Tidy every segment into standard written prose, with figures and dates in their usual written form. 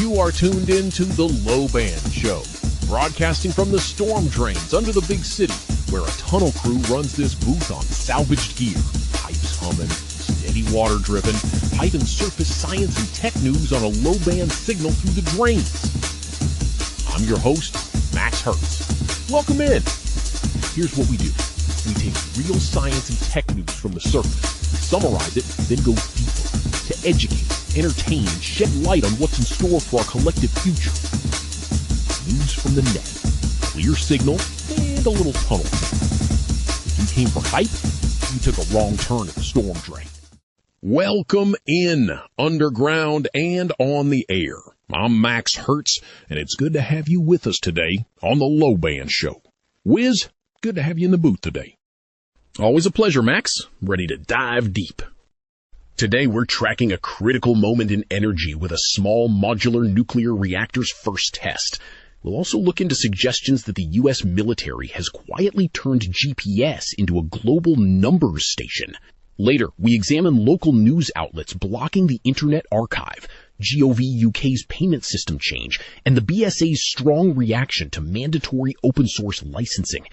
You are tuned in to the LowBand Show, broadcasting from the storm drains under the big city, where a tunnel crew runs this booth on salvaged gear, pipes humming, steady water dripping, piping surface science and tech news on a low-band signal through the drains. I'm your host, Max Hertz. Welcome in. Here's what we do. We take real science and tech news from the surface, summarize it, then go deeper to educate, entertain, and shed light on what's in store for our collective future. News from the net, clear signal, and a little tunnel. If you came for hype, you took a wrong turn at the storm drain. Welcome in, underground and on the air. I'm Max Hertz, and it's good to have you with us today on the LowBand Show. Wiz, good to have you in the booth today. Always a pleasure, Max. Ready to dive deep. Today we're tracking a critical moment in energy with a small modular nuclear reactor's first test. We'll also look into suggestions that the U.S. military has quietly turned GPS into a global numbers station. Later, we examine local news outlets blocking the Internet Archive, GOV UK's payment system change, and the BSA's strong reaction to mandatory open source licensing.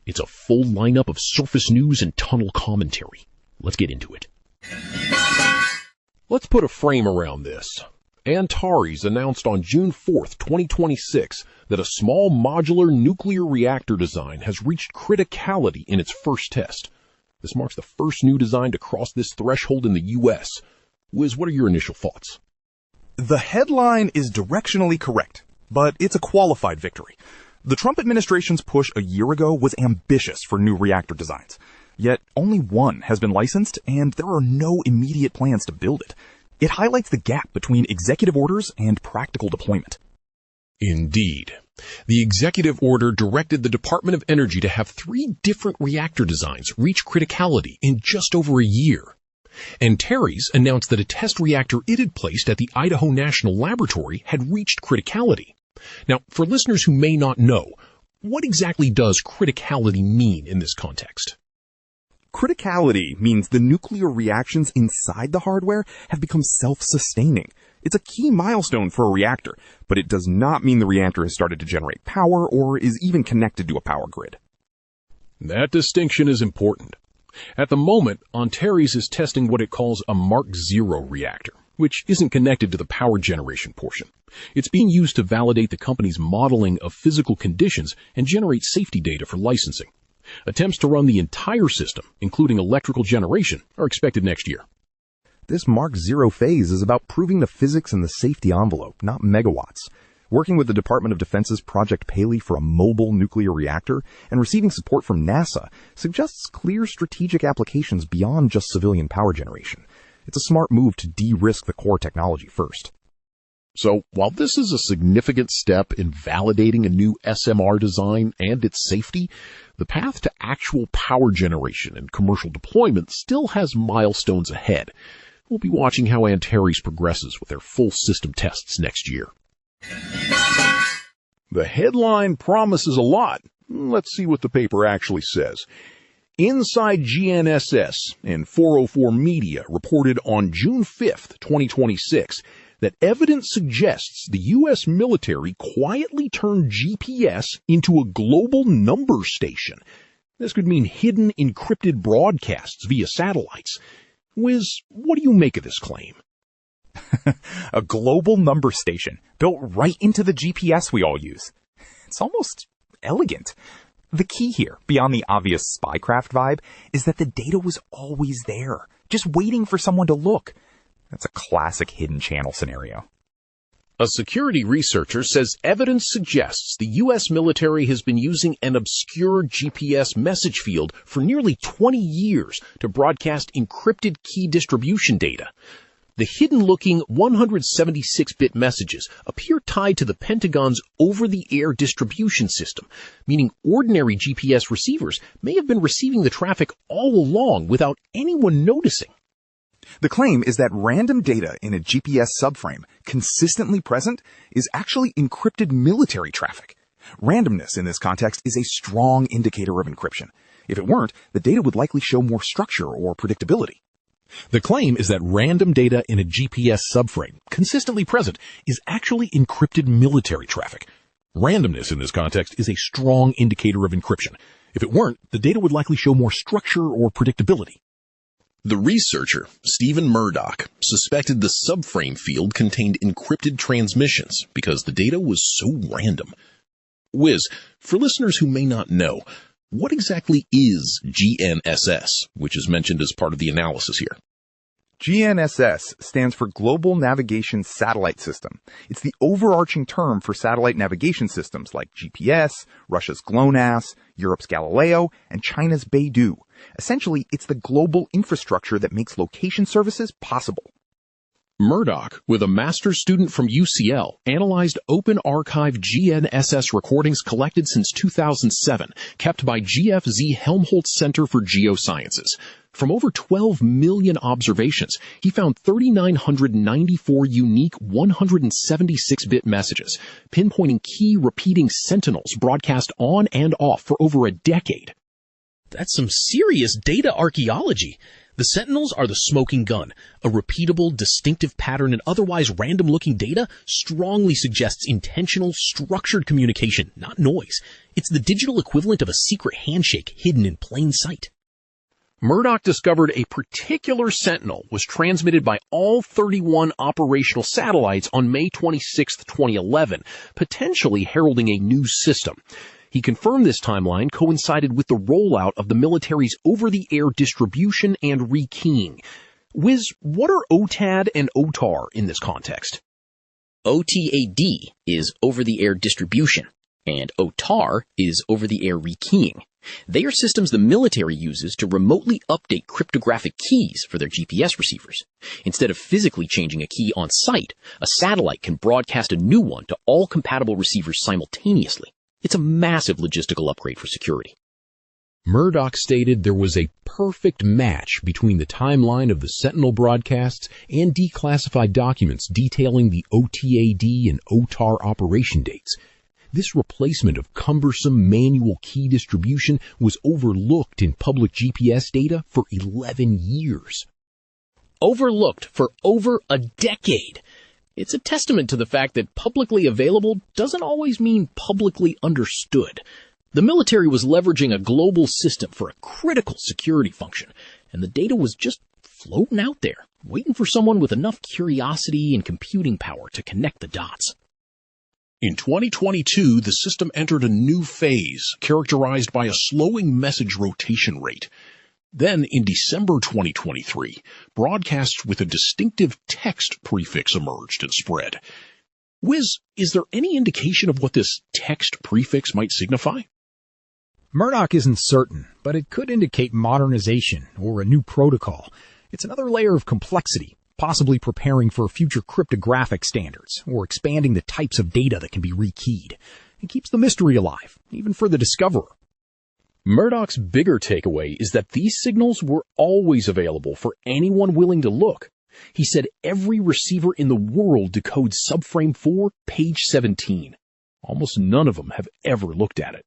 It's a full lineup of surface news and tunnel commentary. Let's get into it. Let's put a frame around this. Antares announced on June 4th, 2026, that a small modular nuclear reactor design has reached criticality in its first test. This marks the first new design to cross this threshold in the U.S. Wiz, what are your initial thoughts? The headline is directionally correct, but it's a qualified victory. The Trump administration's push a year ago was ambitious for new reactor designs. Yet only one has been licensed, and there are no immediate plans to build it. It highlights the gap between executive orders and practical deployment. Indeed. The executive order directed the Department of Energy to have 3 different reactor designs reach criticality in just over a year. Antares announced that a test reactor it had placed at the Idaho National Laboratory had reached criticality. Now, for listeners who may not know, what exactly does criticality mean in this context? Criticality means the nuclear reactions inside the hardware have become self-sustaining. It's a key milestone for a reactor, but it does not mean the reactor has started to generate power or is even connected to a power grid. That distinction is important. At the moment, Antares is testing what it calls a Mark Zero reactor, which isn't connected to the power generation portion. It's being used to validate the company's modeling of physical conditions and generate safety data for licensing. Attempts to run the entire system, including electrical generation, are expected next year. This Mark Zero phase is about proving the physics and the safety envelope, not megawatts. Working with the Department of Defense's Project Paley for a mobile nuclear reactor and receiving support from NASA suggests clear strategic applications beyond just civilian power generation. It's a smart move to de-risk the core technology first. So, while this is a significant step in validating a new SMR design and its safety, the path to actual power generation and commercial deployment still has milestones ahead. We'll be watching how Antares progresses with their full system tests next year. The headline promises a lot. Let's see what the paper actually says. Inside GNSS and 404 Media reported on June 5th, 2026, that evidence suggests the U.S. military quietly turned GPS into a global number station. This could mean hidden encrypted broadcasts via satellites. Wiz, what do you make of this claim? A global number station built right into the GPS we all use. It's almost elegant. The key here, beyond the obvious spycraft vibe, is that the data was always there, just waiting for someone to look. That's a classic hidden channel scenario. A security researcher says evidence suggests the U.S. military has been using an obscure GPS message field for nearly 20 years to broadcast encrypted key distribution data. The hidden-looking 176-bit messages appear tied to the Pentagon's over-the-air distribution system, meaning ordinary GPS receivers may have been receiving the traffic all along without anyone noticing. The claim is that random data in a GPS subframe, consistently present, is actually encrypted military traffic. Randomness in this context is a strong indicator of encryption. If it weren't, the data would likely show more structure or predictability. The claim is that random data in a GPS subframe, consistently present, is actually encrypted military traffic. Randomness in this context is a strong indicator of encryption. If it weren't, the data would likely show more structure or predictability. The researcher, Stephen Murdoch, suspected the subframe field contained encrypted transmissions because the data was so random. Wiz, for listeners who may not know, what exactly is GNSS, which is mentioned as part of the analysis here? GNSS stands for Global Navigation Satellite System. It's the overarching term for satellite navigation systems like GPS, Russia's GLONASS, Europe's Galileo, and China's Beidou. Essentially, it's the global infrastructure that makes location services possible. Murdoch, with a master's student from UCL, analyzed open archive GNSS recordings collected since 2007, kept by GFZ Helmholtz Center for Geosciences. From over 12 million observations, he found 3,994 unique 176-bit messages, pinpointing key repeating sentinels broadcast on and off for over a decade. That's some serious data archaeology. The sentinels are the smoking gun. A repeatable, distinctive pattern in otherwise random-looking data strongly suggests intentional, structured communication, not noise. It's the digital equivalent of a secret handshake hidden in plain sight. Murdoch discovered a particular sentinel was transmitted by all 31 operational satellites on May 26, 2011, potentially heralding a new system. He confirmed this timeline coincided with the rollout of the military's over-the-air distribution and rekeying. Wiz, what are OTAD and OTAR in this context? OTAD is over-the-air distribution, and OTAR is over-the-air rekeying. They are systems the military uses to remotely update cryptographic keys for their GPS receivers. Instead of physically changing a key on site, a satellite can broadcast a new one to all compatible receivers simultaneously. It's a massive logistical upgrade for security. Murdoch stated there was a perfect match between the timeline of the Sentinel broadcasts and declassified documents detailing the OTAD and OTAR operation dates. This replacement of cumbersome manual key distribution was overlooked in public GPS data for 11 years. Overlooked for over a decade. It's a testament to the fact that publicly available doesn't always mean publicly understood. The military was leveraging a global system for a critical security function, and the data was just floating out there, waiting for someone with enough curiosity and computing power to connect the dots. In 2022, the system entered a new phase characterized by a slowing message rotation rate. Then, in December 2023, broadcasts with a distinctive text prefix emerged and spread. Wiz, is there any indication of what this text prefix might signify? Murdoch isn't certain, but it could indicate modernization or a new protocol. It's another layer of complexity, possibly preparing for future cryptographic standards or expanding the types of data that can be rekeyed. It keeps the mystery alive, even for the discoverer. Murdoch's bigger takeaway is that these signals were always available for anyone willing to look. He said every receiver in the world decodes subframe 4, page 17. Almost none of them have ever looked at it.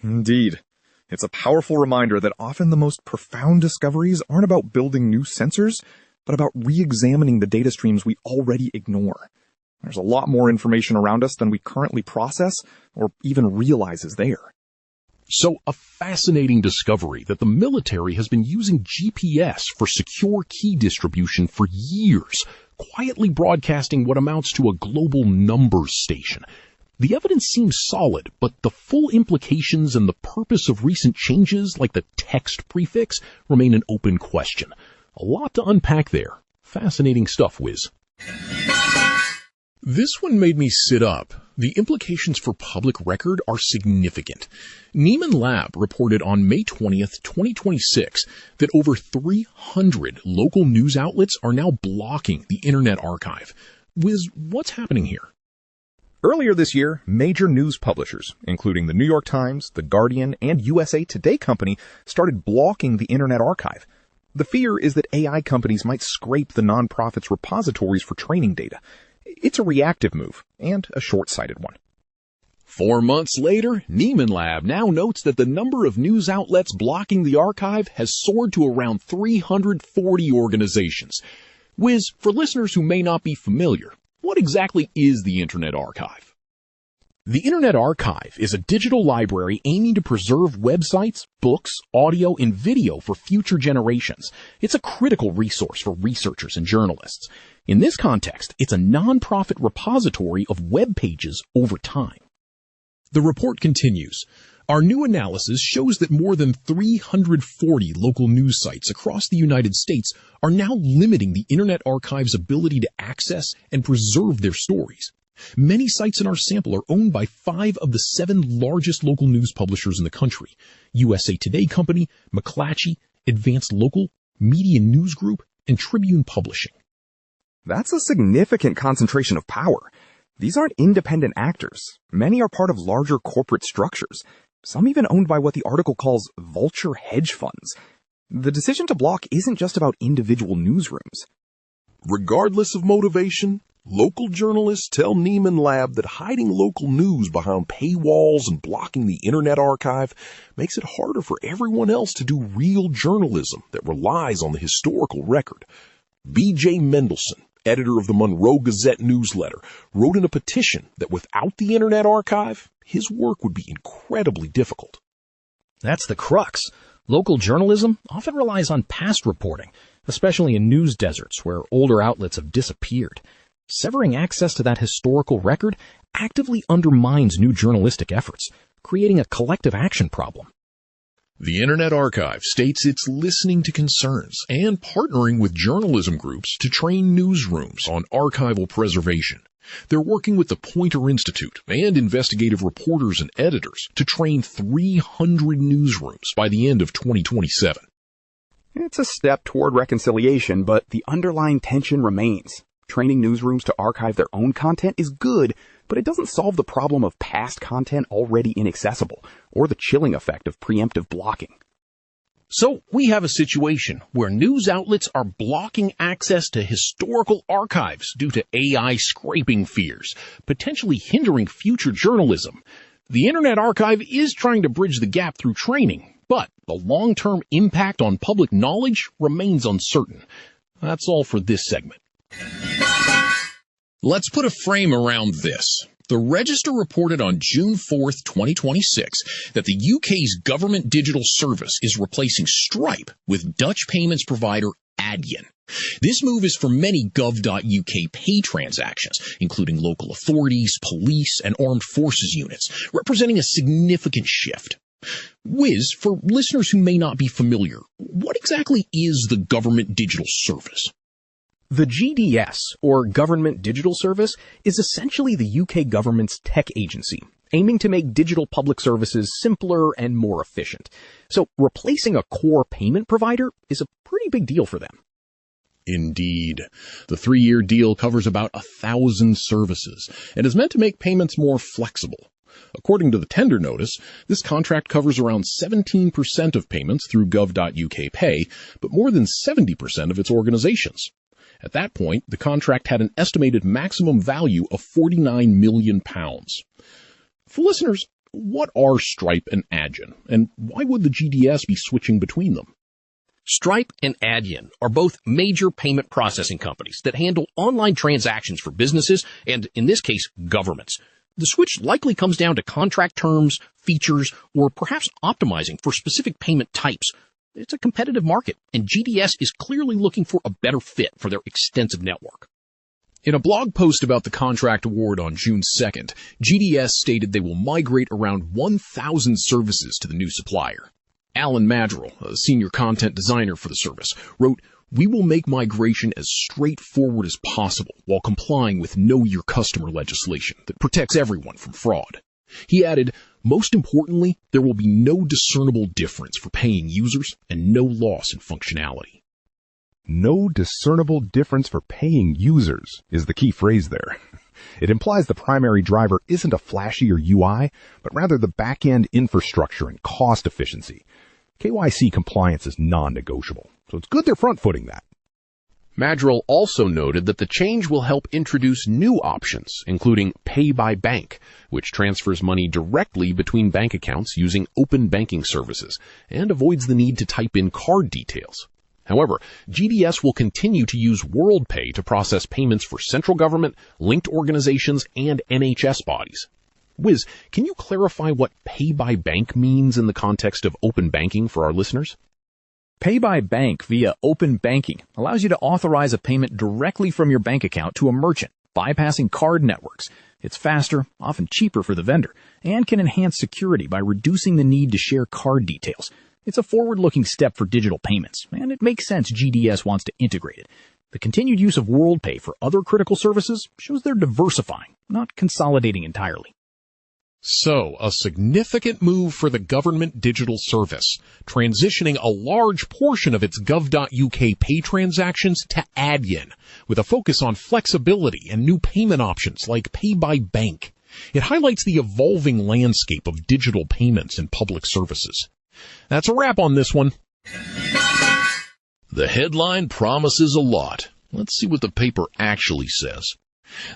Indeed. It's a powerful reminder that often the most profound discoveries aren't about building new sensors, but about re-examining the data streams we already ignore. There's a lot more information around us than we currently process or even realize is there. So, a fascinating discovery that the military has been using GPS for secure key distribution for years, quietly broadcasting what amounts to a global numbers station. The evidence seems solid, but the full implications and the purpose of recent changes, like the text prefix, remain an open question. A lot to unpack there. Fascinating stuff, Wiz. This one made me sit up. The implications for public record are significant. Nieman Lab reported on May 20th, 2026, that over 300 local news outlets are now blocking the Internet Archive. Wiz, what's happening here? Earlier this year, major news publishers, including the New York Times, The Guardian, and USA Today Company, started blocking the Internet Archive. The fear is that AI companies might scrape the nonprofits' repositories for training data. It's a reactive move, and a short-sighted one. 4 months later, Nieman Lab now notes that the number of news outlets blocking the archive has soared to around 340 organizations. Wiz, for listeners who may not be familiar, what exactly is the Internet Archive? The Internet Archive is a digital library aiming to preserve websites, books, audio, and video for future generations. It's a critical resource for researchers and journalists. In this context, it's a non-profit repository of web pages over time. The report continues. Our new analysis shows that more than 340 local news sites across the United States are now limiting the Internet Archive's ability to access and preserve their stories. Many sites in our sample are owned by 5 of the 7 largest local news publishers in the country: USA Today Company, McClatchy, Advanced Local, Media News Group, and Tribune Publishing. That's a significant concentration of power. These aren't independent actors. Many are part of larger corporate structures, some even owned by what the article calls vulture hedge funds. The decision to block isn't just about individual newsrooms. Regardless of motivation, local journalists tell Nieman Lab that hiding local news behind paywalls and blocking the Internet Archive makes it harder for everyone else to do real journalism that relies on the historical record. B.J. Mendelson, editor of the Monroe Gazette newsletter, wrote in a petition that without the Internet Archive, his work would be incredibly difficult. That's the crux. Local journalism often relies on past reporting, especially in news deserts where older outlets have disappeared. Severing access to that historical record actively undermines new journalistic efforts, creating a collective action problem. The Internet Archive states it's listening to concerns and partnering with journalism groups to train newsrooms on archival preservation. They're working with the Poynter Institute and investigative reporters and editors to train 300 newsrooms by the end of 2027. It's a step toward reconciliation, but the underlying tension remains. Training newsrooms to archive their own content is good, but it doesn't solve the problem of past content already inaccessible, or the chilling effect of preemptive blocking. So we have a situation where news outlets are blocking access to historical archives due to AI scraping fears, potentially hindering future journalism. The Internet Archive is trying to bridge the gap through training, but the long-term impact on public knowledge remains uncertain. That's all for this segment. Let's put a frame around this. The Register reported on June 4th, 2026, that the UK's government digital service is replacing Stripe with Dutch payments provider Adyen. This move is for many gov.uk pay transactions, including local authorities, police, and armed forces units, representing a significant shift. Wiz, for listeners who may not be familiar, what exactly is the government digital service? The GDS, or Government Digital Service, is essentially the UK government's tech agency, aiming to make digital public services simpler and more efficient. So replacing a core payment provider is a pretty big deal for them. Indeed. The 3-year deal covers about 1,000 services and is meant to make payments more flexible. According to the tender notice, this contract covers around 17% of payments through gov.uk Pay, but more than 70% of its organizations. At that point, the contract had an estimated maximum value of £49 million. For listeners, what are Stripe and Adyen, and why would the GDS be switching between them? Stripe and Adyen are both major payment processing companies that handle online transactions for businesses and, in this case, governments. The switch likely comes down to contract terms, features, or perhaps optimizing for specific payment types. It's a competitive market, and GDS is clearly looking for a better fit for their extensive network. In a blog post about the contract award on June 2nd, GDS stated they will migrate around 1,000 services to the new supplier. Alan Madrill, a senior content designer for the service, wrote, "We will make migration as straightforward as possible while complying with Know Your Customer legislation that protects everyone from fraud." He added, "Most importantly, there will be no discernible difference for paying users and no loss in functionality." No discernible difference for paying users is the key phrase there. It implies the primary driver isn't a flashier UI, but rather the back-end infrastructure and cost efficiency. KYC compliance is non-negotiable, so it's good they're front-footing that. Madrill also noted that the change will help introduce new options, including Pay by Bank, which transfers money directly between bank accounts using open banking services and avoids the need to type in card details. However, GDS will continue to use WorldPay to process payments for central government, linked organizations, and NHS bodies. Wiz, can you clarify what Pay by Bank means in the context of open banking for our listeners? Pay by Bank via open banking allows you to authorize a payment directly from your bank account to a merchant, bypassing card networks. It's faster, often cheaper for the vendor, and can enhance security by reducing the need to share card details. It's a forward-looking step for digital payments, and it makes sense GDS wants to integrate it. The continued use of WorldPay for other critical services shows they're diversifying, not consolidating entirely. So, a significant move for the government digital service, transitioning a large portion of its gov.uk pay transactions to Adyen, with a focus on flexibility and new payment options like Pay by Bank. It highlights the evolving landscape of digital payments and public services. That's a wrap on this one. The headline promises a lot. Let's see what the paper actually says.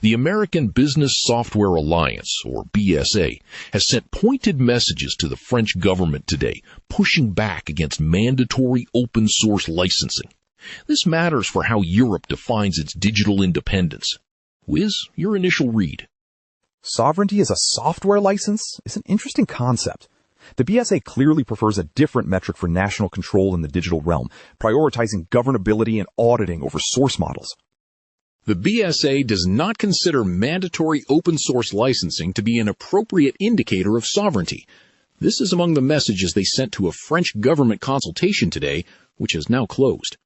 The American Business Software Alliance, or BSA, has sent pointed messages to the French government today, pushing back against mandatory open-source licensing. This matters for how Europe defines its digital independence. Wiz, your initial read. Sovereignty as a software license is an interesting concept. The BSA clearly prefers a different metric for national control in the digital realm, prioritizing governability and auditing over source models. The BSA does not consider mandatory open-source licensing to be an appropriate indicator of sovereignty. This is among the messages they sent to a French government consultation today, which has now closed.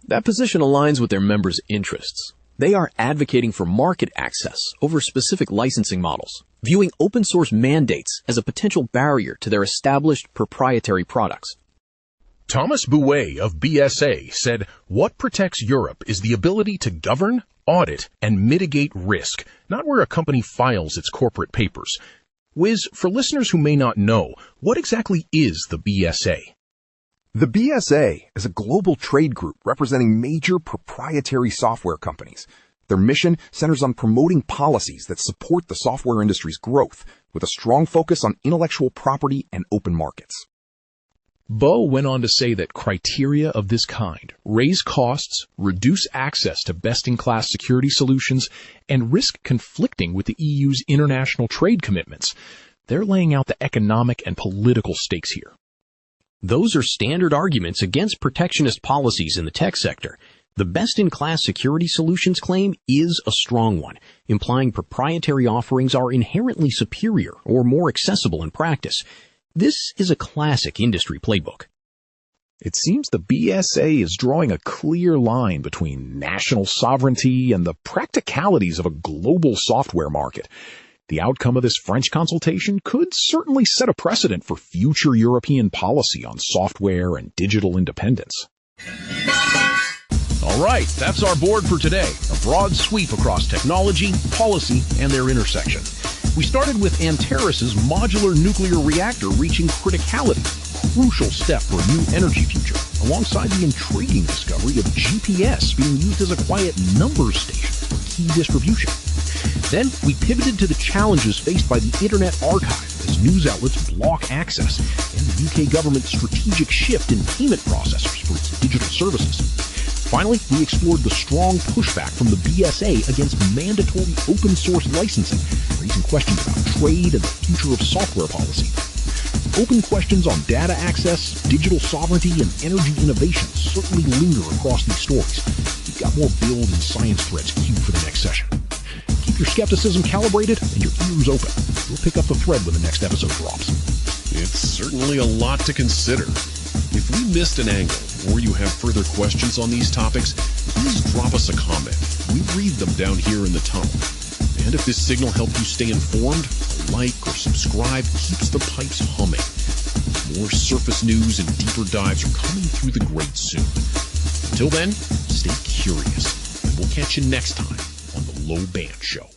That position aligns with their members' interests. They are advocating for market access over specific licensing models, viewing open-source mandates as a potential barrier to their established proprietary products. Thomas Bouet of BSA said, "What protects Europe is the ability to govern, audit, and mitigate risk, not where a company files its corporate papers." Wiz, for listeners who may not know, what exactly is the BSA? The BSA is a global trade group representing major proprietary software companies. Their mission centers on promoting policies that support the software industry's growth, with a strong focus on intellectual property and open markets. Bo went on to say that criteria of this kind raise costs, reduce access to best-in-class security solutions, and risk conflicting with the EU's international trade commitments. They're laying out the economic and political stakes here. Those are standard arguments against protectionist policies in the tech sector. The best-in-class security solutions claim is a strong one, implying proprietary offerings are inherently superior or more accessible in practice. This is a classic industry playbook. It seems the BSA is drawing a clear line between national sovereignty and the practicalities of a global software market. The outcome of this French consultation could certainly set a precedent for future European policy on software and digital independence. All right, that's our board for today. A broad sweep across technology, policy, and their intersection. We started with Antares' modular nuclear reactor reaching criticality, a crucial step for a new energy future, alongside the intriguing discovery of GPS being used as a quiet numbers station for key distribution. Then we pivoted to the challenges faced by the Internet Archive as news outlets block access, and the UK government's strategic shift in payment processors for its digital services. Finally, we explored the strong pushback from the BSA against mandatory open-source licensing, raising questions about trade and the future of software policy. Open questions on data access, digital sovereignty, and energy innovation certainly linger across these stories. We've got more build and science threads queued for the next session. Keep your skepticism calibrated and your ears open. We'll pick up the thread when the next episode drops. It's certainly a lot to consider. If we missed an angle, or you have further questions on these topics, please drop us a comment. We read them down here in the tunnel. And if this signal helped you stay informed, a like or subscribe keeps the pipes humming. More surface news and deeper dives are coming through the grate soon. Until then, stay curious, and we'll catch you next time on the LowBand Show.